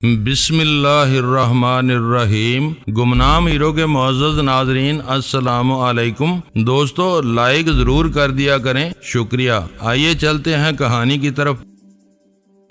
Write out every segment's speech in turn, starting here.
بسم اللہ الرحمن الرحیم۔ گمنام ہیرو کے معزز ناظرین السلام علیکم۔ دوستو لائک ضرور کر دیا کریں، شکریہ۔ آئیے چلتے ہیں کہانی کی طرف۔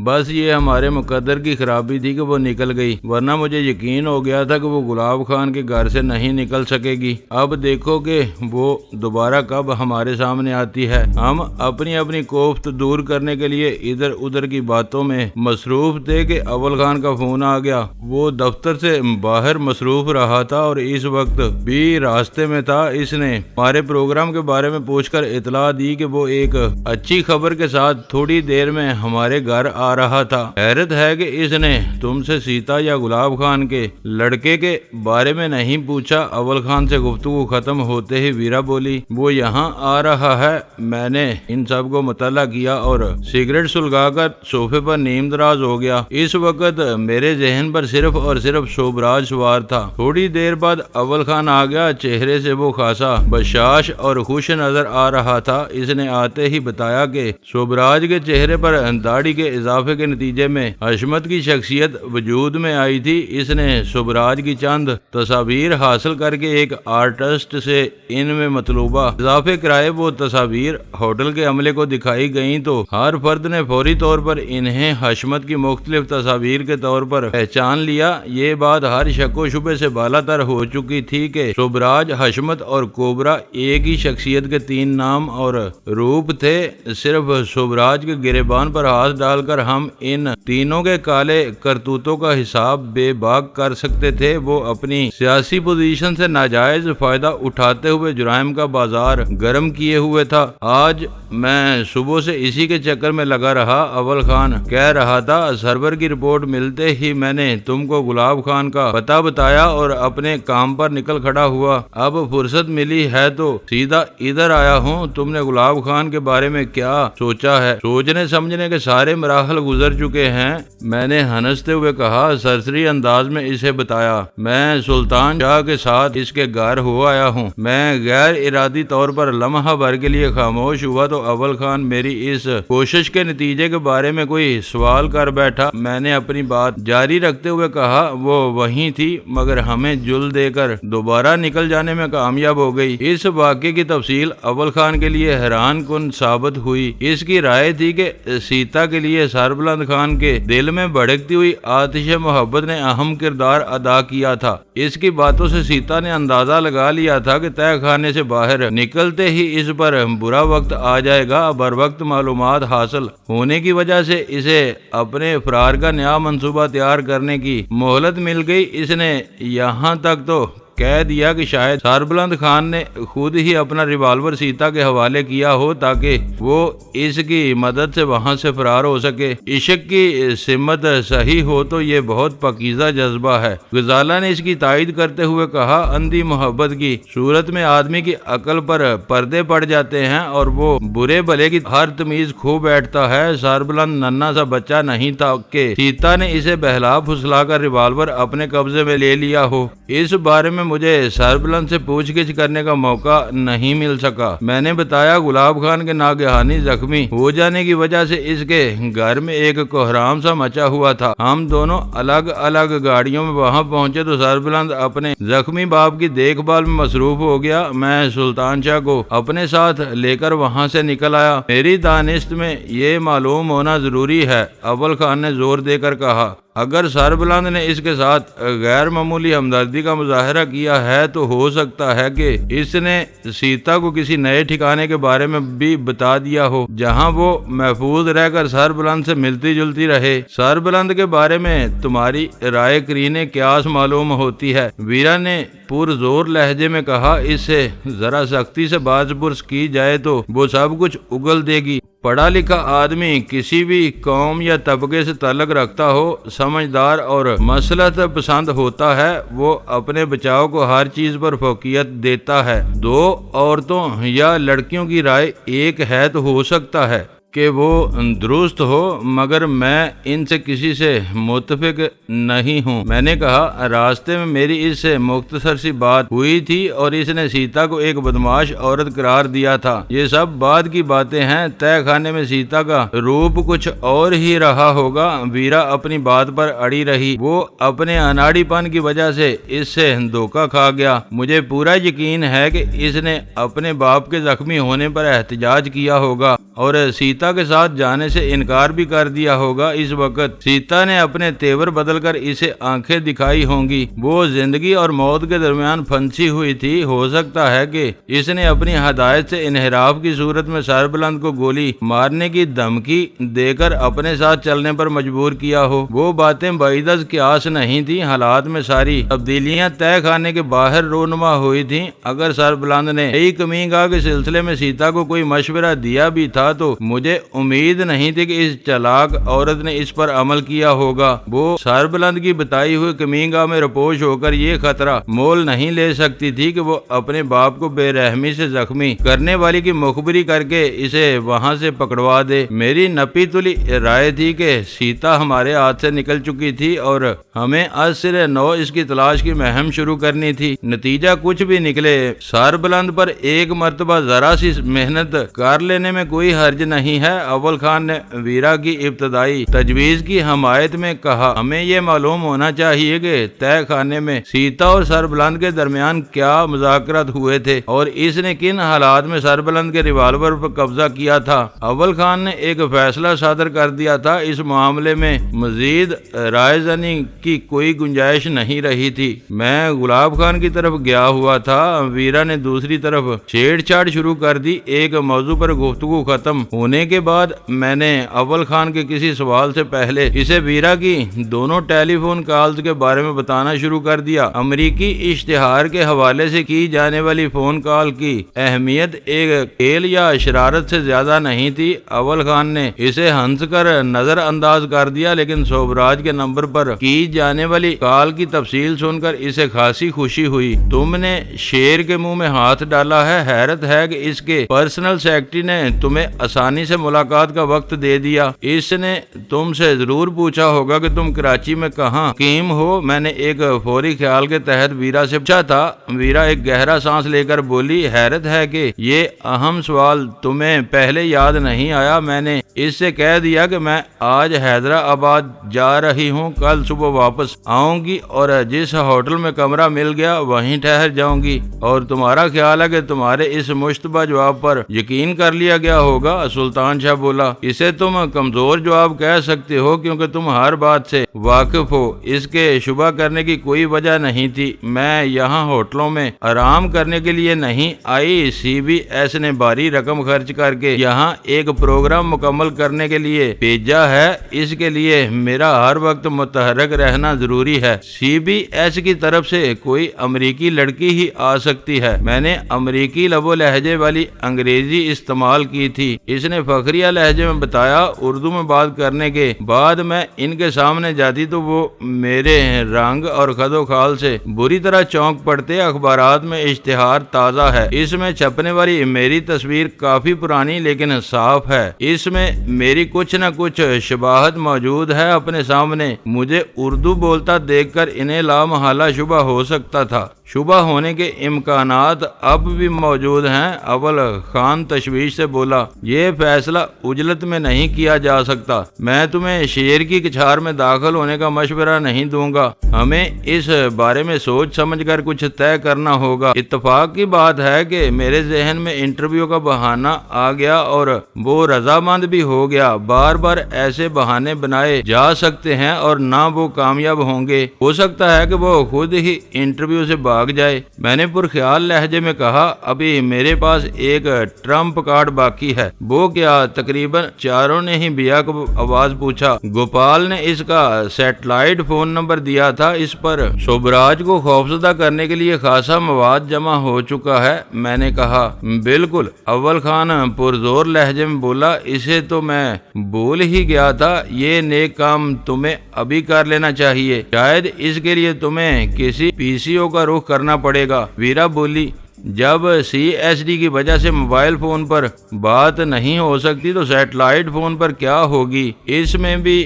بس یہ ہمارے مقدر کی خرابی تھی کہ وہ نکل گئی، ورنہ مجھے یقین ہو گیا تھا کہ وہ گلاب خان کے گھر سے نہیں نکل سکے گی۔ اب دیکھو کہ وہ دوبارہ کب ہمارے سامنے آتی ہے۔ ہم اپنی اپنی کوفت دور کرنے کے لیے ادھر ادھر کی باتوں میں مصروف تھے کہ اول خان کا فون آ گیا۔ وہ دفتر سے باہر مصروف رہا تھا اور اس وقت بھی راستے میں تھا۔ اس نے ہمارے پروگرام کے بارے میں پوچھ کر اطلاع دی کہ وہ ایک اچھی خبر کے ساتھ تھوڑی دیر میں ہمارے گھر آ رہا تھا۔ حیرت ہے کہ اس نے تم سے سیتا یا گلاب خان کے لڑکے کے بارے میں نہیں پوچھا۔ اول خان سے گفتگو ختم ہوتے ہی ویرا بولی، وہ یہاں آ رہا ہے۔ میں نے ان سب کو مطلع کیا اور سگریٹ سلگا کر صوفے پر نیم دراز ہو گیا۔ اس وقت میرے ذہن پر صرف اور صرف شوبراج سوار تھا۔ تھوڑی دیر بعد اول خان آ گیا۔ چہرے سے وہ خاصا بشاش اور خوش نظر آ رہا تھا۔ اس نے آتے ہی بتایا کہ شوبراج کے چہرے پر داڑھی کے اضافے کے نتیجے میں حشمت کی شخصیت وجود میں آئی تھی۔ اس نے شوبراج کی چند تصاویر حاصل کر کے ایک آرٹسٹ سے ان میں مطلوبہ اضافے کرائے۔ وہ تصاویر ہوٹل کے عملے کو دکھائی گئیں تو ہر فرد نے فوری طور پر انہیں حشمت کی مختلف تصاویر کے طور پر پہچان لیا۔ یہ بات ہر شک و شبے سے بالا تر ہو چکی تھی کہ شوبراج، حشمت اور کوبرا ایک ہی شخصیت کے تین نام اور روپ تھے۔ صرف شوبراج کے گریبان پر ہاتھ ڈال کر ہم ان تینوں کے کالے کرتوتوں کا حساب بے باک کر سکتے تھے۔ وہ اپنی سیاسی پوزیشن سے ناجائز فائدہ اٹھاتے ہوئے جرائم کا بازار گرم کیے ہوئے تھا۔ آج میں صبح سے اسی کے چکر میں لگا رہا۔ اول خان کہہ رہا تھا، سرور کی رپورٹ ملتے ہی میں نے تم کو گلاب خان کا پتہ بتایا اور اپنے کام پر نکل کھڑا ہوا۔ اب فرصت ملی ہے تو سیدھا ادھر آیا ہوں۔ تم نے گلاب خان کے بارے میں کیا سوچا ہے؟ سوچنے سمجھنے کے سارے مراحل گزر چکے ہیں، میں نے ہنستے ہوئے کہا۔ سرسری انداز میں اسے بتایا، میں سلطان شاہ کے ساتھ اس کے گھر ہو آیا ہوں۔ میں غیر ارادی طور پر لمحہ بھر کے لیے خاموش ہوا تو اول خان میری اس کوشش کے نتیجے کے بارے میں کوئی سوال کر بیٹھا۔ میں نے اپنی بات جاری رکھتے ہوئے کہا، وہ وہیں تھی مگر ہمیں جل دے کر دوبارہ نکل جانے میں کامیاب ہو گئی۔ اس واقعے کی تفصیل اول خان کے لیے حیران کن ثابت ہوئی۔ اس کی رائے تھی کہ سیتا کے لیے سربلند خان کے دل میں بھڑکتی ہوئی آتش محبت نے اہم کردار ادا کیا تھا۔ اس کی باتوں سے سیتا نے اندازہ لگا لیا تھا کہ تہہ خانے سے باہر نکلتے ہی اس پر برا وقت آ جائے گا۔ بر وقت معلومات حاصل ہونے کی وجہ سے اسے اپنے فرار کا نیا منصوبہ تیار کرنے کی مہلت مل گئی۔ اس نے یہاں تک تو کہہ دیا کہ شاید سربلند خان نے خود ہی اپنا ریوالور سیتا کے حوالے کیا ہو تاکہ وہ اس کی مدد سے وہاں سے فرار ہو سکے۔ عشق کی سمت صحیح ہو تو یہ بہت پاکیزہ جذبہ ہے۔ غزالہ نے اس کی تائید کرتے ہوئے کہا، اندھی محبت کی صورت میں آدمی کی عقل پر پردے پڑ جاتے ہیں اور وہ برے بھلے کی ہر تمیز کھو بیٹھتا ہے۔ سربلند ننھا سا بچہ نہیں تھا کہ سیتا نے اسے بہلا پھسلا کر ریوالور اپنے قبضے میں لے لیا ہو۔ اس بارے میں مجھے سربلند سے پوچھ گچھ کرنے کا موقع نہیں مل سکا۔ میں نے بتایا، گلاب خان کے ناگہانی زخمی ہو جانے کی وجہ سے اس کے گھر میں ایک کوہرام سا مچا ہوا تھا۔ ہم دونوں الگ الگ گاڑیوں میں وہاں پہنچے تو سربلند اپنے زخمی باپ کی دیکھ بھال میں مصروف ہو گیا۔ میں سلطان شاہ کو اپنے ساتھ لے کر وہاں سے نکل آیا۔ میری دانست میں یہ معلوم ہونا ضروری ہے، اول خان نے زور دے کر کہا۔ اگر سربلند نے اس کے ساتھ غیر معمولی ہمدردی کا مظاہرہ کیا ہے تو ہو سکتا ہے کہ اس نے سیتا کو کسی نئے ٹھکانے کے بارے میں بھی بتا دیا ہو جہاں وہ محفوظ رہ کر سربلند سے ملتی جلتی رہے۔ سربلند کے بارے میں تمہاری رائے کرینِ قیاس معلوم ہوتی ہے، ویرا نے پرزور لہجے میں کہا۔ اس سے ذرا سختی سے بات پرس کی جائے تو وہ سب کچھ اگل دے گی۔ پڑھا لکھا آدمی کسی بھی قوم یا طبقے سے تعلق رکھتا ہو، سمجھدار اور مصلحت پسند ہوتا ہے۔ وہ اپنے بچاؤ کو ہر چیز پر فوقیت دیتا ہے۔ دو عورتوں یا لڑکیوں کی رائے ایک ہے تو ہو سکتا ہے کہ وہ درست ہو، مگر میں ان سے کسی سے متفق نہیں ہوں۔ میں نے کہا راستے میں میری اس سے مختصر سی بات ہوئی تھی اور اس نے سیتا کو ایک بدمعاش عورت قرار دیا تھا۔ یہ سب بعد کی باتیں ہیں۔ تہ خانے میں سیتا کا روپ کچھ اور ہی رہا ہوگا۔ ویرا اپنی بات پر اڑی رہی۔ وہ اپنے اناڑی پن کی وجہ سے اس سے دھوکہ کھا گیا۔ مجھے پورا یقین ہے کہ اس نے اپنے باپ کے زخمی ہونے پر احتجاج کیا ہوگا اور سیتا کے ساتھ جانے سے انکار بھی کر دیا ہوگا۔ اس وقت سیتا نے اپنے تیور بدل کر اسے آنکھیں دکھائی ہوں گی۔ وہ زندگی اور موت کے درمیان پھنسی ہوئی تھی۔ ہو سکتا ہے کہ اس نے اپنی ہدایت سے انحراف کی صورت میں سربلند کو گولی مارنے کی دھمکی دے کر اپنے ساتھ چلنے پر مجبور کیا ہو۔ وہ باتیں بعید از قیاس نہیں تھی۔ حالات میں ساری تبدیلیاں تہ خانے کے باہر رونما ہوئی تھیں۔ اگر سربلند نے کئی کمی گاہ کے سلسلے میں سیتا کو کوئی مشورہ دیا بھی تھا تو مجھے امید نہیں تھی کہ اس چلاک عورت نے اس پر عمل کیا ہوگا۔ وہ سربلند کی بتائی ہوئی کمی گاہ میں رپوش ہو کر یہ خطرہ مول نہیں لے سکتی تھی کہ وہ اپنے باپ کو بے رحمی سے زخمی کرنے والی کی مخبری کر کے اسے وہاں سے پکڑوا دے۔ میری نپی تلی رائے تھی کہ سیتا ہمارے ہاتھ سے نکل چکی تھی اور ہمیں از سر نو اس کی تلاش کی مہم شروع کرنی تھی۔ نتیجہ کچھ بھی نکلے، سربلند پر ایک مرتبہ ذرا سی محنت کر لینے میں کوئی حرج نہیں ہے۔ اول خان نے ویرا کی ابتدائی تجویز کی حمایت میں کہا ہمیں یہ معلوم ہونا چاہیے کہ تہ خانے میں سیتا اور سربلند کے درمیان کیا مذاکرات ہوئے تھے اور اس نے کن حالات میں سربلند کے ریوالور پر قبضہ کیا تھا۔ اول خان نے ایک فیصلہ صادر کر دیا تھا۔ اس معاملے میں مزید رائے زنی کی کوئی گنجائش نہیں رہی تھی۔ میں گلاب خان کی طرف گیا ہوا تھا۔ ویرا نے دوسری طرف چھیڑ چھاڑ شروع کر دی۔ ایک موضوع پر گفتگو ختم ہونے کے بعد میں نے اول خان کے کسی سوال سے پہلے اسے ویرا کی دونوں ٹیلی فون کالز کے بارے میں بتانا شروع کر دیا۔ امریکی اشتہار کے حوالے سے کی جانے والی فون کال کی اہمیت ایک کھیل یا شرارت سے زیادہ نہیں تھی۔ اول خان نے اسے ہنس کر نظر انداز کر دیا، لیکن سوبراج کے نمبر پر کی جانے والی کال کی تفصیل سن کر اسے خاصی خوشی ہوئی۔ تم نے شیر کے منہ میں ہاتھ ڈالا ہے۔ حیرت ہے کہ اس کے پرسنل سیکرٹری نے تمہیں آسانی سے ملاقات کا وقت دے دیا۔ اس نے تم سے ضرور پوچھا ہوگا کہ تم کراچی میں کہاں مقیم ہو۔ میں نے ایک فوری خیال کے تحت ویرا سے پوچھا تھا۔ ویرا ایک گہرا سانس لے کر بولی حیرت ہے کہ یہ اہم سوال تمہیں پہلے یاد نہیں آیا۔ میں نے اس سے کہہ دیا کہ میں آج حیدرآباد جا رہی ہوں، کل صبح واپس آؤں گی اور جس ہوٹل میں کمرہ مل گیا وہیں ٹھہر جاؤں گی۔ اور تمہارا خیال ہے کہ تمہارے اس مشتبہ جواب پر یقین کر لیا گیا ہوگا؟ سلطان شاہ بولا اسے تم کمزور جواب کہہ سکتے ہو کیونکہ تم ہر بات سے واقف ہو۔ اس کے شبہ کرنے کی کوئی وجہ نہیں تھی۔ میں یہاں ہوٹلوں میں آرام کرنے کے لیے نہیں آئی۔ سی بی ایس نے بھاری رقم خرچ کر کے یہاں ایک پروگرام مکمل کرنے کے لیے بھیجا ہے۔ اس کے لیے میرا ہر وقت متحرک رہنا ضروری ہے۔ سی بی ایس کی طرف سے کوئی امریکی لڑکی ہی آ سکتی ہے۔ میں نے امریکی لب و لہجے والی انگریزی استعمال کی تھی۔ اس نے فخریہ لہجے میں بتایا۔ اردو میں بات کرنے کے بعد میں ان کے سامنے جاتی تو وہ میرے رنگ اور خد و خال سے بری طرح چونک پڑتے۔ اخبارات میں اشتہار تازہ ہے۔ اس میں چھپنے والی میری تصویر کافی پرانی لیکن صاف ہے۔ اس میں میری کچھ نہ کچھ شباہت موجود ہے۔ اپنے سامنے مجھے اردو بولتا دیکھ کر انہیں لامحالہ شبہ ہو سکتا تھا۔ شبہ ہونے کے امکانات اب بھی موجود ہیں۔ اول خان تشویش سے بولا یہ فیصلہ عجلت میں نہیں کیا جا سکتا۔ میں تمہیں شیر کی کچھار میں داخل ہونے کا مشورہ نہیں دوں گا۔ ہمیں اس بارے میں سوچ سمجھ کر کچھ طے کرنا ہوگا۔ اتفاق کی بات ہے کہ میرے ذہن میں انٹرویو کا بہانہ آ گیا اور وہ رضامند بھی ہو گیا۔ بار بار ایسے بہانے بنائے جا سکتے ہیں اور نہ وہ کامیاب ہوں گے۔ ہو سکتا ہے کہ وہ خود ہی انٹرویو سے بھاگ جائے۔ میں نے پرخیال لہجے میں کہا ابھی میرے پاس ایک ٹرمپ کارڈ باقی ہے۔ وہ کیا؟ تقریباً چاروں نے ہی بیا کو آواز پوچھا۔ گوپال نے اس کا سیٹلائٹ فون نمبر دیا تھا۔ اس پر سوبراج کو خوفزدہ کرنے کے لیے خاصا مواد جمع ہو چکا ہے۔ میں نے کہا بالکل۔ اول خان پرزور لہجے میں بولا اسے تو میں بھول ہی گیا تھا۔ یہ نیک کام تمہیں ابھی کر لینا چاہیے۔ شاید اس کے لیے تمہیں کسی پی سی او کا رخ کرنا پڑے گا۔ ویرا بولی جب CSD کی وجہ سے موبائل فون پر بات نہیں ہو سکتی تو سیٹلائٹ فون پر کیا ہوگی؟ اس میں بھی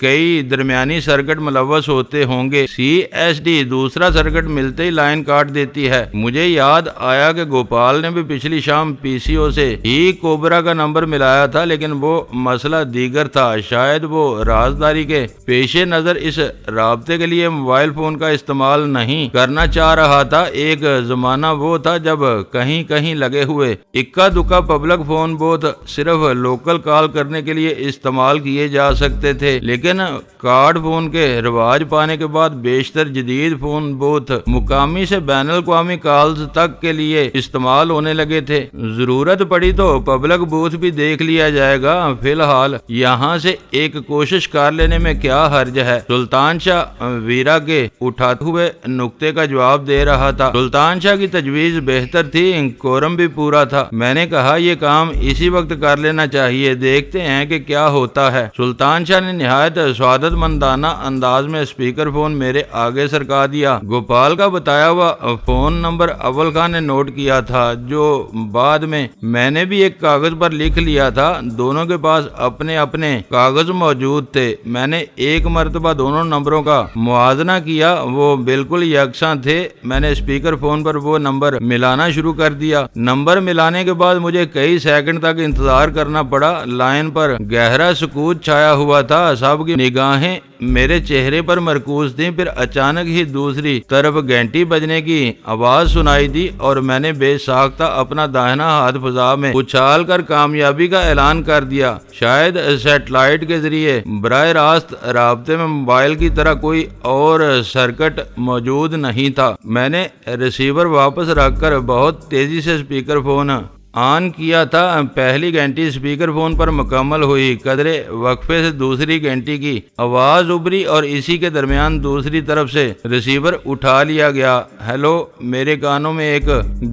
کئی درمیانی سرکٹ ملوث ہوتے ہوں گے۔ CSD دوسرا سرکٹ ملتے ہی لائن کاٹ دیتی ہے۔ مجھے یاد آیا کہ گوپال نے بھی پچھلی شام PCO سے ہی کوبرا کا نمبر ملایا تھا، لیکن وہ مسئلہ دیگر تھا۔ شاید وہ رازداری کے پیش نظر اس رابطے کے لیے موبائل فون کا استعمال نہیں کرنا چاہ رہا تھا۔ ایک زمانہ وہ تھا جب کہیں کہیں لگے ہوئے اکا دکا پبلک فون بوتھ صرف لوکل کال کرنے کے لیے استعمال کیے جا سکتے تھے، لیکن کارڈ فون کے رواج پانے کے بعد بیشتر جدید فون بوتھ مقامی سے بین الاقوامی کالز تک کے لیے استعمال ہونے لگے تھے۔ ضرورت پڑی تو پبلک بوتھ بھی دیکھ لیا جائے گا، فی الحال یہاں سے ایک کوشش کر لینے میں کیا حرج ہے؟ سلطان شاہ ویرا کے اٹھاتے ہوئے نقطے کا جواب دے رہا تھا۔ سلطان شاہ کی تجویز بہتر تھی، کورم بھی پورا تھا۔ میں نے کہا یہ کام اسی وقت کر لینا چاہیے، دیکھتے ہیں کہ کیا ہوتا ہے۔ سلطان شاہ نے نہایت سعادت مندانہ انداز میں اسپیکر فون میرے آگے سرکا دیا۔ گوپال کا بتایا ہوا فون نمبر اول خان نے نوٹ کیا تھا، جو بعد میں نے بھی ایک کاغذ پر لکھ لیا تھا۔ دونوں کے پاس اپنے اپنے کاغذ موجود تھے۔ میں نے ایک مرتبہ دونوں نمبروں کا موازنہ کیا، وہ بالکل یکساں تھے۔ میں نے اسپیکر فون پر وہ نمبر ملانا شروع کر دیا۔ نمبر ملانے کے بعد مجھے کئی سیکنڈ تک انتظار کرنا پڑا۔ لائن پر گہرا سکوت چھایا ہوا تھا، سب کی نگاہیں میرے چہرے پر مرکوز تھیں۔ پھر اچانک ہی دوسری طرف گھنٹی بجنے کی آواز سنائی دی اور میں نے بے ساختہ اپنا داہنا ہاتھ فضا میں اچھال کر کامیابی کا اعلان کر دیا۔ شاید سیٹلائٹ کے ذریعے براہ راست رابطے میں موبائل کی طرح کوئی اور سرکٹ موجود نہیں تھا۔ میں نے ریسیور واپس رکھ کر بہت تیزی سے اسپیکر فون آن کیا تھا۔ پہلی گھنٹی اسپیکر فون پر مکمل ہوئی، قدرے وقفے سے دوسری گھنٹی کی آواز ابھری اور اسی کے درمیان دوسری طرف سے ریسیور اٹھا لیا گیا۔ ہیلو، میرے کانوں میں ایک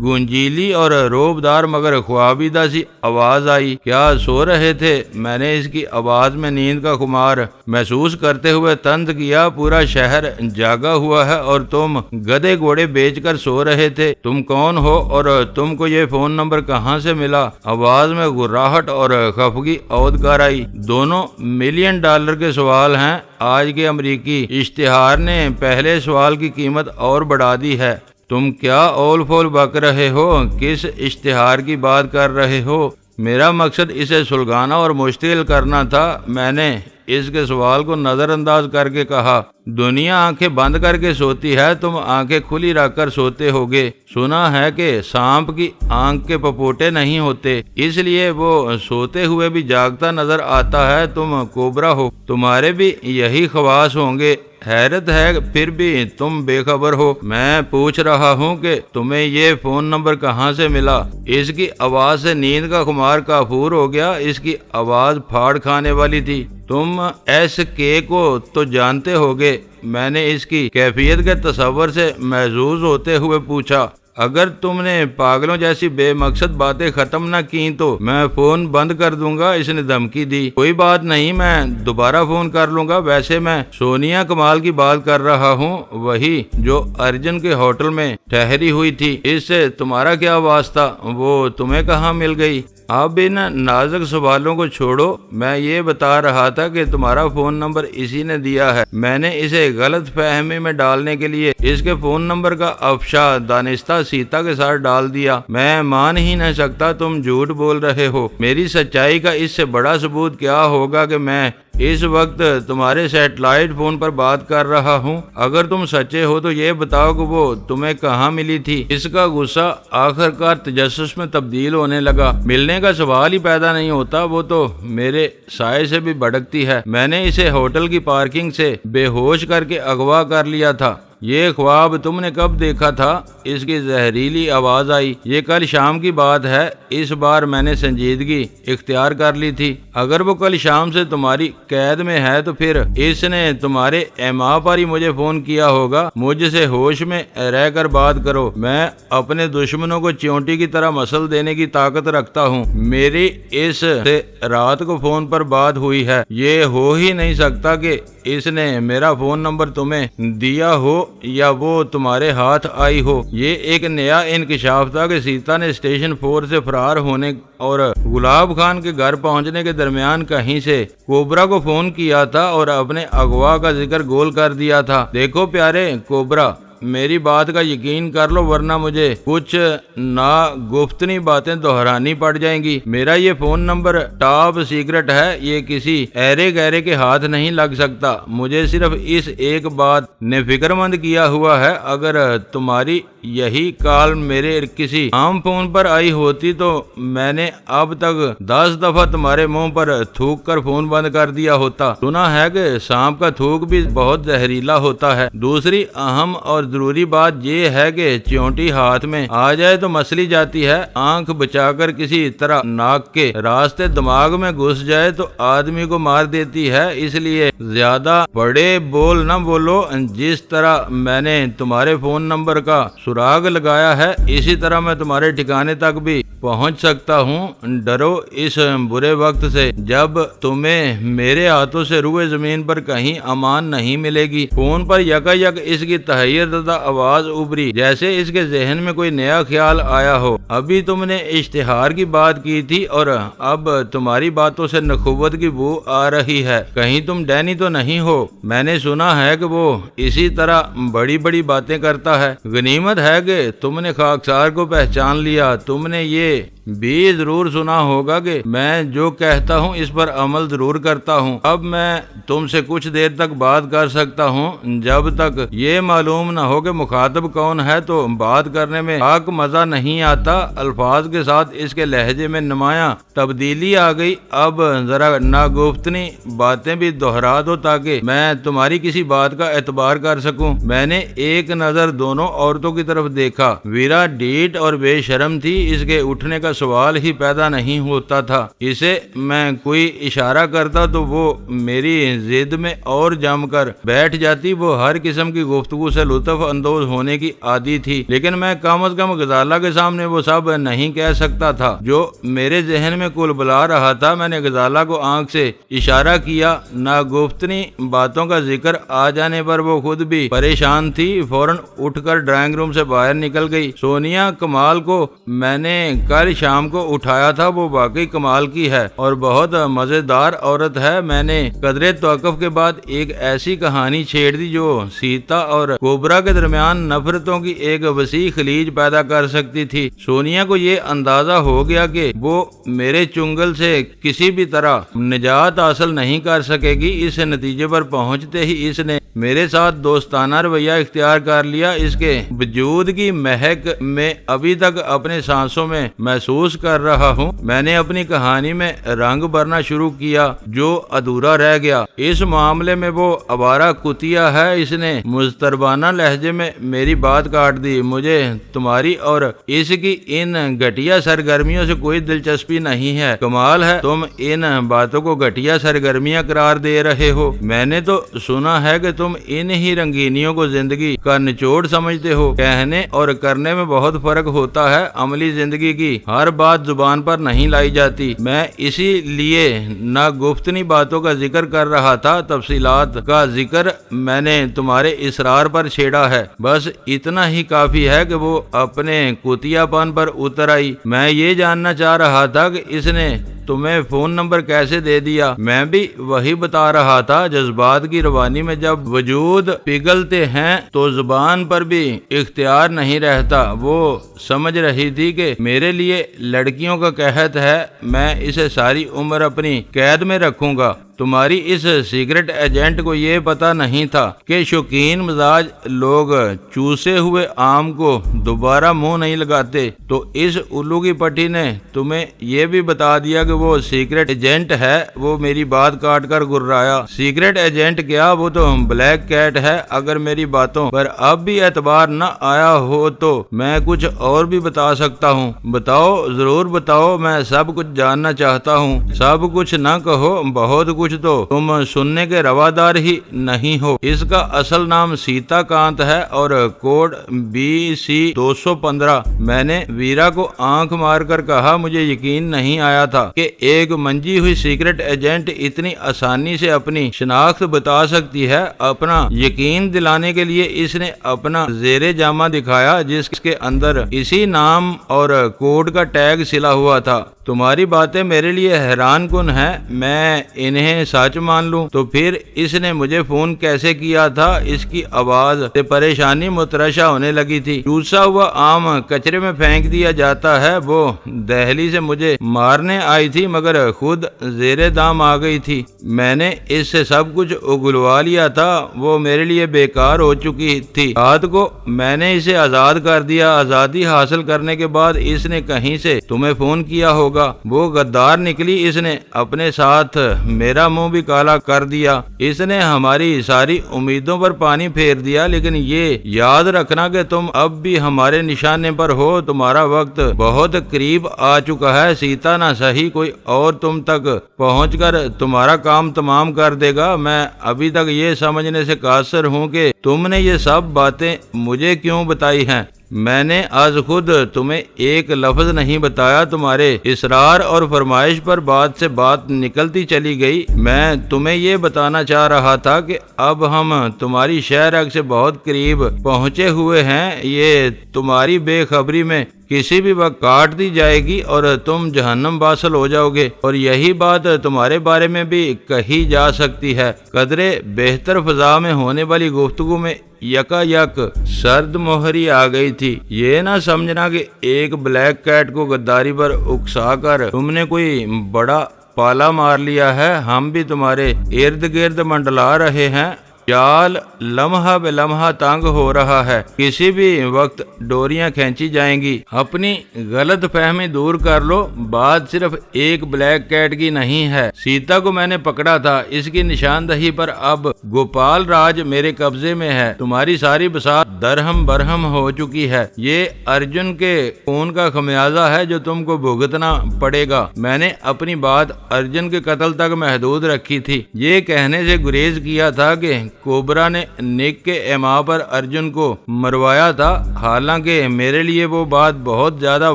گنجیلی اور روبدار مگر خوابیدہ سی آواز آئی۔ کیا سو رہے تھے؟ میں نے اس کی آواز میں نیند کا خمار محسوس کرتے ہوئے طنز کیا۔ پورا شہر جاگا ہوا ہے اور تم گدھے گھوڑے بیچ کر سو رہے تھے۔ تم کون ہو اور تم کو یہ فون نمبر کہاں سے ملا؟ آواز میں گراہٹ اور خفگی عود کر آئی۔ دونوں $1 ملین کے سوال ہیں۔ آج کے امریکی اشتہار نے پہلے سوال کی قیمت اور بڑھا دی ہے۔ تم کیا اول فول بک رہے ہو؟ کس اشتہار کی بات کر رہے ہو؟ میرا مقصد اسے سلگانا اور مشتعل کرنا تھا۔ میں نے اس کے سوال کو نظر انداز کر کے کہا، دنیا آنکھیں بند کر کے سوتی ہے، تم آنکھیں کھلی رکھ کر سوتے ہوگے۔ سنا ہے کہ سانپ کی آنکھ کے پپوٹے نہیں ہوتے، اس لیے وہ سوتے ہوئے بھی جاگتا نظر آتا ہے۔ تم کوبرا ہو، تمہارے بھی یہی خواص ہوں گے۔ حیرت ہے پھر بھی تم بے خبر ہو۔ میں پوچھ رہا ہوں کہ تمہیں یہ فون نمبر کہاں سے ملا؟ اس کی آواز سے نیند کا خمار کافور ہو گیا۔ اس کی آواز پھاڑ کھانے والی تھی۔ تم SK کو تو جانتے ہوگے؟ میں نے اس کی کیفیت کے تصور سے محظوظ ہوتے ہوئے پوچھا۔ اگر تم نے پاگلوں جیسی بے مقصد باتیں ختم نہ کی تو میں فون بند کر دوں گا، اس نے دھمکی دی۔ کوئی بات نہیں، میں دوبارہ فون کر لوں گا۔ ویسے میں سونیا کمال کی بات کر رہا ہوں، وہی جو ارجن کے ہوٹل میں ٹھہری ہوئی تھی۔ اس سے تمہارا کیا واسطہ؟ وہ تمہیں کہاں مل گئی؟ اب ان نازک سوالوں کو چھوڑو، میں یہ بتا رہا تھا کہ تمہارا فون نمبر اسی نے دیا ہے۔ میں نے اسے غلط فہمی میں ڈالنے کے لیے اس کے فون نمبر کا افشا دانستہ سیتا کے ساتھ ڈال دیا۔ میں مان ہی نہ سکتا تم جھوٹ بول رہے ہو۔ میری سچائی کا اس سے بڑا ثبوت کیا ہوگا کہ میں اس وقت تمہارے سیٹلائٹ فون پر بات کر رہا ہوں۔ اگر تم سچے ہو تو یہ بتاؤ کہ وہ تمہیں کہاں ملی تھی۔ اس کا غصہ آخر کار تجسس میں تبدیل ہونے لگا۔ ملنے کا سوال ہی پیدا نہیں ہوتا، وہ تو میرے سائے سے بھی بھڑکتی ہے۔ میں نے اسے ہوٹل کی پارکنگ سے بے ہوش کر کے اغوا کر لیا تھا۔ یہ خواب تم نے کب دیکھا تھا؟ اس کی زہریلی آواز آئی۔ یہ کل شام کی بات ہے۔ اس بار میں نے سنجیدگی اختیار کر لی تھی۔ اگر وہ کل شام سے تمہاری قید میں ہے تو پھر اس نے تمہارے ایما پر ہی مجھے فون کیا ہوگا۔ مجھ سے ہوش میں رہ کر بات کرو۔ میں اپنے دشمنوں کو چیونٹی کی طرح مسل دینے کی طاقت رکھتا ہوں۔ میری اس سے رات کو فون پر بات ہوئی ہے۔ یہ ہو ہی نہیں سکتا کہ اس نے میرا فون نمبر تمہیں دیا ہو یا وہ تمہارے ہاتھ آئی ہو۔ یہ ایک نیا انکشاف تھا کہ سیتا نے اسٹیشن 4 سے فرار ہونے اور گلاب خان کے گھر پہنچنے کے درمیان کہیں سے کوبرا کو فون کیا تھا اور اپنے اغوا کا ذکر گول کر دیا تھا۔ دیکھو پیارے کوبرا، میری بات کا یقین کر لو ورنہ مجھے کچھ ناگفتنی باتیں دہرانی پڑ جائیں گی۔ میرا یہ فون نمبر ٹاپ سیکرٹ ہے، یہ کسی ایرے گہرے کے ہاتھ نہیں لگ سکتا۔ مجھے صرف اس ایک بات نے فکر مند کیا ہوا ہے، اگر تمہاری یہی کال میرے کسی عام فون پر آئی ہوتی تو میں نے اب تک 10 دفعہ تمہارے منہ پر تھوک کر فون بند کر دیا ہوتا۔ سنا ہے کہ سانپ کا تھوک بھی بہت زہریلا ہوتا ہے۔ دوسری اہم اور ضروری بات یہ ہے کہ چونٹی ہاتھ میں آ جائے تو مسلی جاتی ہے، آنکھ بچا کر کسی طرح ناک کے راستے دماغ میں گھس جائے تو آدمی کو مار دیتی ہے۔ اس لیے زیادہ بڑے بول نہ بولو۔ جس طرح میں نے تمہارے فون نمبر کا سراغ لگایا ہے اسی طرح میں تمہارے ٹھکانے تک بھی پہنچ سکتا ہوں۔ ڈرو اس برے وقت سے جب تمہیں میرے ہاتھوں سے روئے زمین پر کہیں امان نہیں ملے گی۔ فون پر یکا یک اس کی تحیر زدہ آواز ابری، جیسے اس کے ذہن میں کوئی نیا خیال آیا ہو۔ ابھی تم نے اشتہار کی بات کی تھی اور اب تمہاری باتوں سے نخوت کی بو آ رہی ہے۔ کہیں تم ڈینی تو نہیں ہو؟ میں نے سنا ہے کہ وہ اسی طرح بڑی بڑی باتیں کرتا ہے۔ غنیمت ہے کہ تم نے خاکسار کو پہچان لیا۔ تم نے یہ بھی ضرور سنا ہوگا کہ میں جو کہتا ہوں اس پر عمل ضرور کرتا ہوں۔ اب میں تم سے کچھ دیر تک بات کر سکتا ہوں۔ جب تک یہ معلوم نہ ہو کہ مخاطب کون ہے تو بات کرنے میں حق مزہ نہیں آتا۔ الفاظ کے ساتھ اس کے لہجے میں نمایاں تبدیلی آ گئی۔ اب ذرا ناگفتنی باتیں بھی دہرا دو تاکہ میں تمہاری کسی بات کا اعتبار کر سکوں۔ میں نے ایک نظر دونوں عورتوں کی طرف دیکھا۔ ویرا ڈھیٹ اور بے شرم تھی، اس کے اٹھنے کا سوال ہی پیدا نہیں ہوتا تھا۔ اسے میں کوئی اشارہ کرتا تو وہ میری ضد میں اور جم کر بیٹھ جاتی۔ وہ ہر قسم کی گفتگو سے لطف اندوز ہونے کی عادی تھی، لیکن میں کم از کم غزالہ کے سامنے وہ سب نہیں کہہ سکتا تھا جو میرے ذہن میں کل بلا رہا تھا۔ میں نے غزالہ کو آنکھ سے اشارہ کیا۔ ناگفتنی باتوں کا ذکر آ جانے پر وہ خود بھی پریشان تھی، فوراً اٹھ کر ڈرائنگ روم سے باہر نکل گئی۔ سونیا کمال کو میں نے کل شام کو اٹھایا تھا، وہ واقعی کمال کی ہے اور بہت مزیدار عورت ہے۔ میں نے قدرے توقف کے بعد ایک ایسی کہانی چھیڑ دی جو سیتا اور کوبرا کے درمیان نفرتوں کی ایک وسیع خلیج پیدا کر سکتی تھی۔ سونیا کو یہ اندازہ ہو گیا کہ وہ میرے چنگل سے کسی بھی طرح نجات حاصل نہیں کر سکے گی۔ اس نتیجے پر پہنچتے ہی اس نے میرے ساتھ دوستانہ رویہ اختیار کر لیا۔ اس کے وجود کی مہک میں ابھی تک اپنے سانسوں میں محسوس کر رہا ہوں۔ میں نے اپنی کہانی میں رنگ بھرنا شروع کیا جو ادھورا رہ گیا۔ اس معاملے میں وہ آوارہ کتیا ہے۔ اس نے مضطربانہ لہجے میں میری بات کاٹ دی۔ مجھے تمہاری اور اس کی ان گھٹیا سرگرمیوں سے کوئی دلچسپی نہیں ہے۔ کمال ہے تم ان باتوں کو گھٹیا سرگرمیاں قرار دے رہے ہو۔ میں نے تو سنا ہے کہ تم ان ہی رنگینیوں کو زندگی کا نچوڑ سمجھتے ہو۔ کہنے اور کرنے میں بہت فرق ہوتا ہے۔ عملی زندگی کی ہر بات زبان پر نہیں لائی جاتی۔ میں اسی لیے ناگفتنی باتوں کا ذکر کر رہا تھا۔ تفصیلات کا ذکر میں نے تمہارے اصرار پر چھیڑا ہے، بس اتنا ہی کافی ہے کہ وہ اپنے کتیا پن پر اتر آئی۔ میں یہ جاننا چاہ رہا تھا کہ اس نے تمہیں فون نمبر کیسے دے دیا؟ میں بھی وہی بتا رہا تھا۔ جذبات کی روانی میں جب وجود پگھلتے ہیں تو زبان پر بھی اختیار نہیں رہتا۔ وہ سمجھ رہی تھی کہ میرے لیے لڑکیوں کا قحط ہے، میں اسے ساری عمر اپنی قید میں رکھوں گا۔ تمہاری اس سیکرٹ ایجنٹ کو یہ پتا نہیں تھا کہ شوقین مزاج لوگ چوسے ہوئے آم کو دوبارہ منہ نہیں لگاتے، تو اس الو کی پٹی نے تمہیں یہ بھی بتا دیا کہ وہ سیکرٹ ایجنٹ ہے۔ وہ میری بات کاٹ کر گرایا۔ سیکرٹ ایجنٹ کیا؟ وہ تو بلیک کیٹ ہے۔ اگر میری باتوں پر اب بھی اعتبار نہ آیا ہو تو میں کچھ اور بھی بتا سکتا ہوں۔ بتاؤ، ضرور بتاؤ، میں سب کچھ جاننا چاہتا ہوں۔ سب کچھ نہ کہو، بہت کچھ کچھ تو تم سننے کے روادار ہی نہیں ہو۔ اس کا اصل نام سیتا کانت ہے اور کوڈ BC-215۔ میں نے ویرا کو آنکھ مار کر کہا مجھے یقین نہیں آیا تھا کہ ایک منجی ہوئی سیکرٹ ایجنٹ اتنی آسانی سے اپنی شناخت بتا سکتی ہے۔ اپنا یقین دلانے کے لیے اس نے اپنا زیر جامہ دکھایا جس کے اندر اسی نام اور کوڈ کا ٹیگ سلا ہوا تھا۔ تمہاری باتیں میرے لیے حیران کن ہیں، میں انہیں سچ مان لوں تو پھر اس نے مجھے فون کیسے کیا تھا؟ اس کی آواز سے پریشانی متراشا ہونے لگی تھی۔ چوسا ہوا آم کچرے میں پھینک دیا جاتا ہے، وہ دہلی سے مجھے مارنے آئی تھی مگر خود زیر دام آ گئی تھی۔ میں نے اس سے سب کچھ اگلوا لیا تھا، وہ میرے لیے بیکار ہو چکی تھی۔ رات کو میں نے اسے آزاد کر دیا۔ آزادی حاصل کرنے کے بعد اس نے کہیں سے تمہیں فون کیا ہوگا۔ وہ غدار نکلی، اس نے اپنے ساتھ میرا منہ بھی کالا کر دیا۔ اس نے ہماری ساری امیدوں پر پانی پھیر دیا، لیکن یہ یاد رکھنا کہ تم اب بھی ہمارے نشانے پر ہو۔ تمہارا وقت بہت قریب آ چکا ہے۔ سیتا نہ صحیح کوئی اور تم تک پہنچ کر تمہارا کام تمام کر دے گا۔ میں ابھی تک یہ سمجھنے سے قاصر ہوں کہ تم نے یہ سب باتیں مجھے کیوں بتائی ہیں۔ میں نے آج خود تمہیں ایک لفظ نہیں بتایا، تمہارے اصرار اور فرمائش پر بات سے بات نکلتی چلی گئی۔ میں تمہیں یہ بتانا چاہ رہا تھا کہ اب ہم تمہاری شہر سے بہت قریب پہنچے ہوئے ہیں۔ یہ تمہاری بے خبری میں کسی بھی وقت کاٹ دی جائے گی اور تم جہنم واصل ہو جاؤ گے، اور یہی بات تمہارے بارے میں بھی کہی جا سکتی ہے۔ قدرے بہتر فضا میں ہونے والی گفتگو میں یکا یک سرد مہری آ گئی تھی۔ یہ نہ سمجھنا کہ ایک بلیک کیٹ کو غداری پر اکسا کر تم نے کوئی بڑا پالا مار لیا ہے۔ ہم بھی تمہارے ارد گرد منڈلا رہے ہیں۔ جال لمحہ بے لمحہ تنگ ہو رہا ہے، کسی بھی وقت ڈوریاں کھینچی جائیں گی۔ اپنی غلط فہمی دور کر لو، بات صرف ایک بلیک کیٹ کی نہیں ہے۔ سیتا کو میں نے پکڑا تھا، اس کی نشاندہی پر اب گوپال راج میرے قبضے میں ہے۔ تمہاری ساری بساط درہم برہم ہو چکی ہے۔ یہ ارجن کے خون کا خمیازہ ہے جو تم کو بھگتنا پڑے گا۔ میں نے اپنی بات ارجن کے قتل تک محدود رکھی تھی، یہ کہنے سے گریز کیا تھا کہ کوبرا نے نک کے ایما پر ارجن کو مروایا تھا، حالانکہ میرے لیے وہ بات بہت زیادہ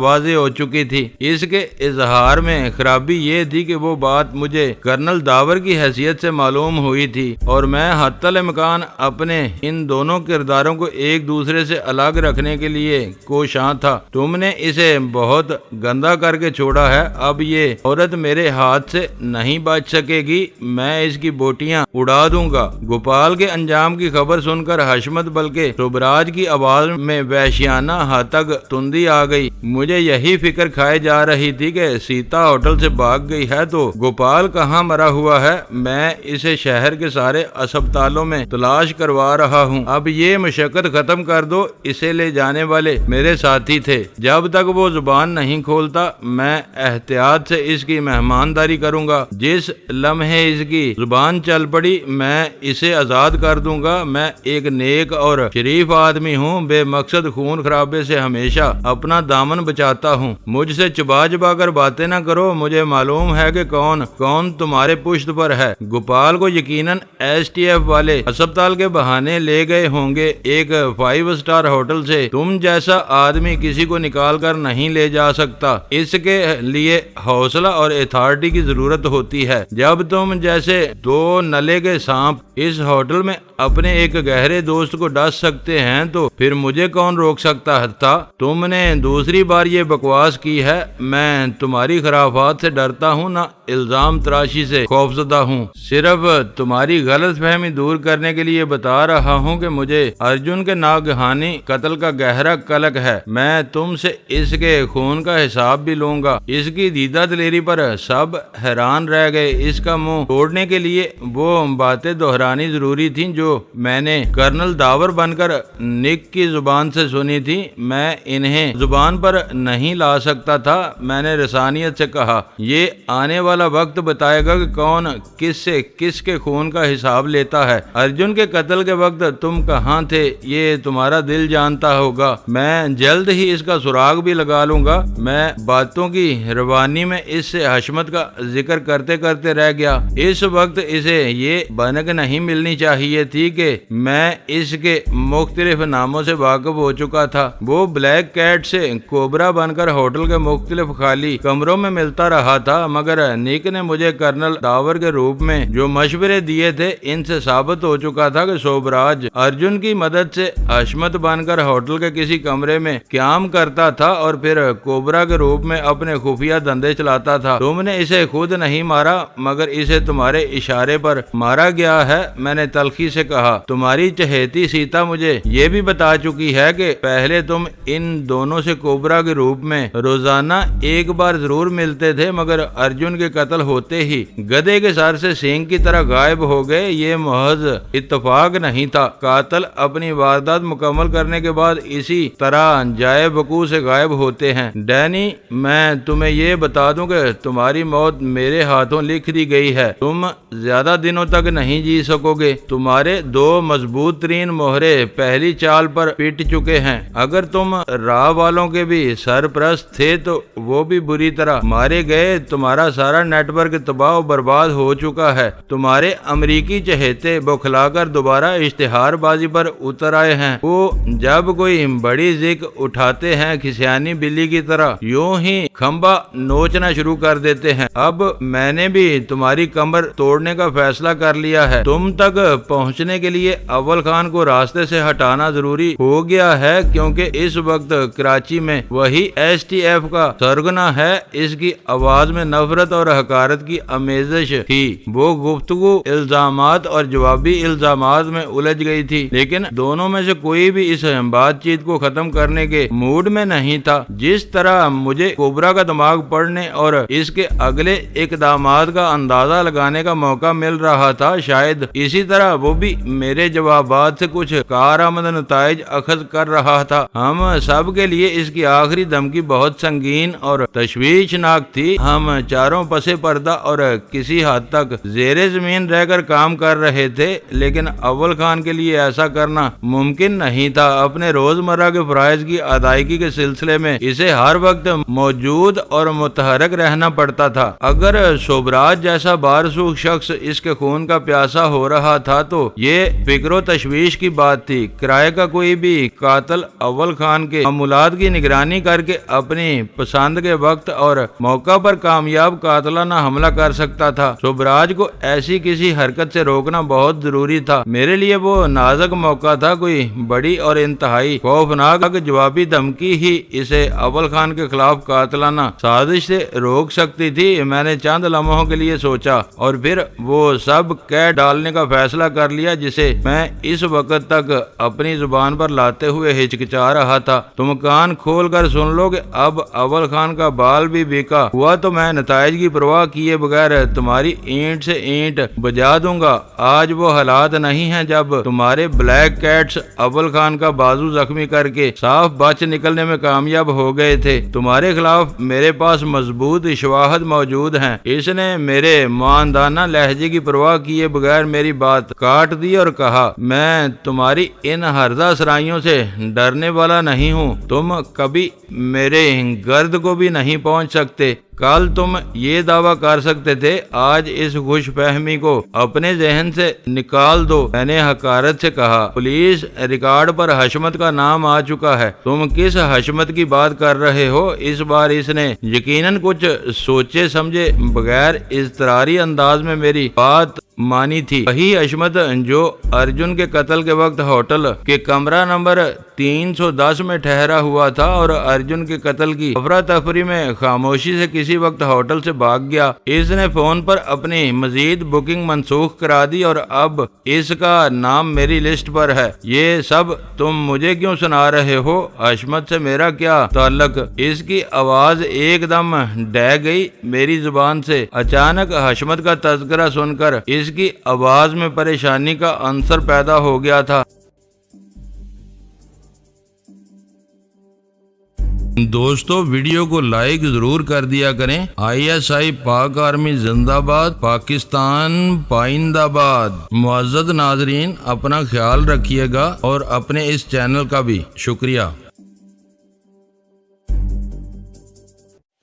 واضح ہو چکی تھی۔ اس کے اظہار میں خرابی یہ تھی کہ وہ بات مجھے کرنل داور کی حیثیت سے معلوم ہوئی تھی اور میں حتی الامکان اپنے ان دونوں کرداروں کو ایک دوسرے سے الگ رکھنے کے لیے کوشاں تھا۔ تم نے اسے بہت گندا کر کے چھوڑا ہے، اب یہ عورت میرے ہاتھ سے نہیں بچ سکے گی، میں اس کی بوٹیاں اڑا دوں گا۔ گوپال کے انجام کی خبر سن کر حشمت بلکہ شبراج کی آواز میں وحشیانہ حد تک تندی آ گئی۔ مجھے یہی فکر کھائے جا رہی تھی کہ سیتا ہوٹل سے بھاگ گئی ہے تو گوپال کہاں مرا ہوا ہے۔ میں اسے شہر کے سارے اسپتالوں میں تلاش کروا رہا ہوں۔ اب یہ مشقت ختم کر دو، اسے لے جانے والے میرے ساتھی تھے۔ جب تک وہ زبان نہیں کھولتا میں احتیاط سے اس کی مہمانداری کروں گا۔ جس لمحے اس کی زبان چل پڑی میں اسے آزاد کر دوں گا۔ میں ایک نیک اور شریف آدمی ہوں، بے مقصد خون خرابے سے ہمیشہ اپنا دامن بچاتا ہوں۔ مجھ سے چبا چبا کر باتیں نہ کرو، مجھے معلوم ہے کہ کون تمہارے پشت پر ہے۔ گوپال کو یقیناً STF والے ہسپتال کے بہانے لے گئے ہوں گے۔ ایک 5 اسٹار ہوٹل سے تم جیسا آدمی کسی کو نکال کر نہیں لے جا سکتا، اس کے لیے حوصلہ اور اتھارٹی کی ضرورت ہوتی ہے۔ جب تم جیسے دو نلے کے سانپ اس ہوٹل میں اپنے ایک گہرے دوست کو ڈس سکتے ہیں تو پھر مجھے کون روک سکتا تھا؟ تم نے دوسری بار یہ بکواس کی ہے۔ میں تمہاری خرافات سے ڈرتا ہوں، نہ الزام تراشی سے خوفزدہ ہوں۔ صرف تمہاری غلط فہمی دور کرنے کے لیے بتا رہا ہوں کہ مجھے ارجن کے ناگہانی قتل کا گہرا قلق ہے۔ میں تم سے اس کے خون کا حساب بھی لوں گا۔ اس کی دیدہ دلیری پر سب حیران رہ گئے۔ اس کا منہ توڑنے کے لیے وہ باتیں دہرانی ضروری ضروری تھیں جو میں نے کرنل داور بن کر نک کی زبان سے سنی تھی، میں انہیں زبان پر نہیں لا سکتا تھا۔ میں نے رسانیت سے کہا، یہ آنے والا وقت بتائے گا کہ کون کس سے کس کے خون کا حساب لیتا ہے۔ ارجن کے قتل کے وقت تم کہاں تھے یہ تمہارا دل جانتا ہوگا، میں جلد ہی اس کا سراغ بھی لگا لوں گا۔ میں باتوں کی روانی میں اس سے حشمت کا ذکر کرتے کرتے رہ گیا۔ اس وقت اسے یہ بنک نہیں ملنی چاہیے تھی کہ میں اس کے مختلف ناموں سے واقف ہو چکا تھا۔ وہ بلیک کیٹ سے کوبرا بن کر ہوٹل کے مختلف خالی کمروں میں ملتا رہا تھا، مگر نک نے مجھے کرنل داور کے روپ میں جو مشورے دیے تھے ان سے ثابت ہو چکا تھا کہ سوبراج ارجن کی مدد سے حشمت بن کر ہوٹل کے کسی کمرے میں قیام کرتا تھا اور پھر کوبرا کے روپ میں اپنے خفیہ دندے چلاتا تھا۔ تم نے اسے خود نہیں مارا مگر اسے تمہارے اشارے پر مارا گیا ہے، میں نے تلخی سے کہا۔ تمہاری چہیتی سیتا مجھے یہ بھی بتا چکی ہے کہ پہلے تم ان دونوں سے کوبرا کے روپ میں روزانہ ایک بار ضرور ملتے تھے، مگر ارجن کے قتل ہوتے ہی گدھے کے سر سے سینگ کی طرح غائب ہو گئے۔ یہ محض اتفاق نہیں تھا، قاتل اپنی واردات مکمل کرنے کے بعد اسی طرح جائے وقوع سے غائب ہوتے ہیں۔ ڈینی، میں تمہیں یہ بتا دوں کہ تمہاری موت میرے ہاتھوں لکھ دی گئی ہے، تم زیادہ دنوں تک نہیں جی سکو گے۔ تمہارے دو مضبوط ترین مہرے پہلی چال پر پٹ چکے ہیں، اگر تم راہ والوں کے بھی سرپرست تھے تو وہ بھی بری طرح مارے گئے۔ تمہارا سارا نیٹ ورک تباہ و برباد ہو چکا ہے۔ تمہارے امریکی چہیتے بوکھلا کر دوبارہ اشتہار بازی پر اتر آئے ہیں۔ وہ جب کوئی بڑی ذک اٹھاتے ہیں کھسیانی بلی کی طرح یوں ہی کھمبا نوچنا شروع کر دیتے ہیں۔ اب میں نے بھی تمہاری کمر توڑنے کا فیصلہ کر لیا ہے۔ تم تک پہنچنے کے لیے اول خان کو راستے سے ہٹانا ضروری ہو گیا ہے، کیونکہ اس وقت کراچی میں وہی ایس ٹی ایف کا سرگنا ہے۔ اس کی آواز میں نفرت اور حقارت کی آمیزش تھی۔ وہ گفتگو الزامات اور جوابی الزامات میں الجھ گئی تھی، لیکن دونوں میں سے کوئی بھی اس بات چیت کو ختم کرنے کے موڈ میں نہیں تھا۔ جس طرح مجھے کوبرا کا دماغ پڑھنے اور اس کے اگلے اقدامات کا اندازہ لگانے کا موقع مل رہا تھا، شاید اسی طرح وہ بھی میرے جوابات سے کچھ کارآمد نتائج اخذ کر رہا تھا۔ ہم سب کے لیے اس کی آخری دھمکی بہت سنگین اور تشویشناک تھی۔ ہم چاروں پسے پردہ اور کسی حد تک زیر زمین رہ کر کام کر رہے تھے، لیکن اول خان کے لیے ایسا کرنا ممکن نہیں تھا۔ اپنے روزمرہ کے فرائض کی ادائیگی کے سلسلے میں اسے ہر وقت موجود اور متحرک رہنا پڑتا تھا۔ اگر سوبراج جیسا بارسوخ شخص اس کے خون کا پیاسا ہو رہا تھا تو یہ فکر و تشویش کی بات تھی۔ کرائے کا کوئی بھی قاتل اول خان کے معمولات کی نگرانی کر کے اپنی پسند کے وقت اور موقع پر کامیاب قاتلانہ حملہ کر سکتا تھا۔ سوبراج کو ایسی کسی حرکت سے روکنا بہت ضروری تھا۔ میرے لیے وہ نازک موقع تھا، کوئی بڑی اور انتہائی خوفناک جوابی دھمکی ہی اسے اول خان کے خلاف قاتلانہ سازش سے روک سکتی تھی۔ میں نے چند لمحوں کے لیے سوچا اور پھر وہ سب کہہ ڈالنے کا فیصلہ کر لیا جسے میں اس وقت تک اپنی زبان پر لاتے ہوئے ہچکچا رہا تھا۔ تم کان کھول کر سن لو کہ اب اول خان کا بال بھی بیکا ہوا تو میں نتائج کی پرواہ کیے بغیر تمہاری اینٹ سے اینٹ بجا دوں گا۔ آج وہ حالات نہیں ہیں جب تمہارے بلیک کیٹس اول خان کا بازو زخمی کر کے صاف بچ نکلنے میں کامیاب ہو گئے تھے۔ تمہارے خلاف میرے پاس مضبوط شواہد موجود ہیں۔ اس نے میرے معاندانہ لہجے کی پرواہ کیے بغیر میری بات کاٹ دی اور کہا، میں تمہاری ان ہرزہ سرائیوں سے ڈرنے والا نہیں ہوں۔ تم کبھی میرے گرد کو بھی نہیں پہنچ سکتے۔ کل تم یہ دعویٰ کر سکتے تھے، آج اس خوش فہمی کو اپنے ذہن سے نکال دو۔ میں نے حقارت سے کہا، پولیس ریکارڈ پر حشمت کا نام آ چکا ہے۔ تم کس حشمت کی بات کر رہے ہو؟ اس بار اس نے یقیناً کچھ سوچے سمجھے بغیر اضطراری انداز میں میری بات مانی تھی۔ وہی حشمت جو ارجن کے قتل کے وقت ہوٹل کے کمرہ نمبر 310 میں ٹھہرا ہوا تھا اور ارجن کے قتل کی افراتفری میں خاموشی سے کسی وقت ہوٹل سے بھاگ گیا۔ اس نے فون پر اپنی مزید بکنگ منسوخ کرا دی اور اب اس کا نام میری لسٹ پر ہے۔ یہ سب تم مجھے کیوں سنا رہے ہو؟ حشمت سے میرا کیا تعلق؟ اس کی آواز ایک دم ڈہ گئی میری زبان سے۔ اچانک حشمت کا تذکرہ سن کر جس کی آواز میں پریشانی کا عنصر پیدا ہو گیا تھا۔ دوستو ویڈیو کو لائک ضرور کر دیا کریں۔ ISI پاک آرمی زندہ باد، پاکستان پائندہ باد۔ معزز ناظرین، اپنا خیال رکھیے گا اور اپنے اس چینل کا بھی شکریہ۔